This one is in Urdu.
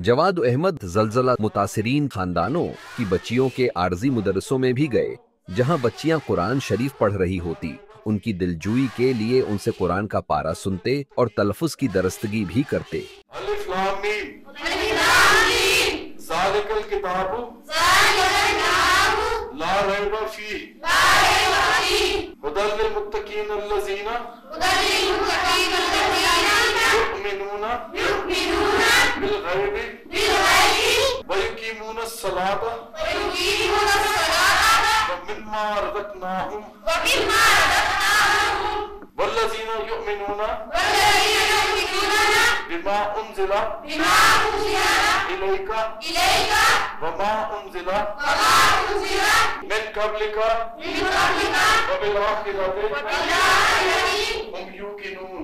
جواد احمد زلزلہ متاثرین خاندانوں کی بچیوں کے عارضی مدرسوں میں بھی گئے، جہاں بچیاں قرآن شریف پڑھ رہی ہوتی، ان کی دلجوئی کے لیے ان سے قرآن کا پارہ سنتے اور تلفظ کی درستگی بھی کرتے۔ الف لام میم ذالک الکتاب لا ریب فیہ ھدی للمتقین الذین یؤمنون بالغیب ویقیمون الصلاۃ ومما رزقناہم والذین یؤمنون بما انزل الیک وما انزل من قبلک وبالآخرۃ هم یوقنون۔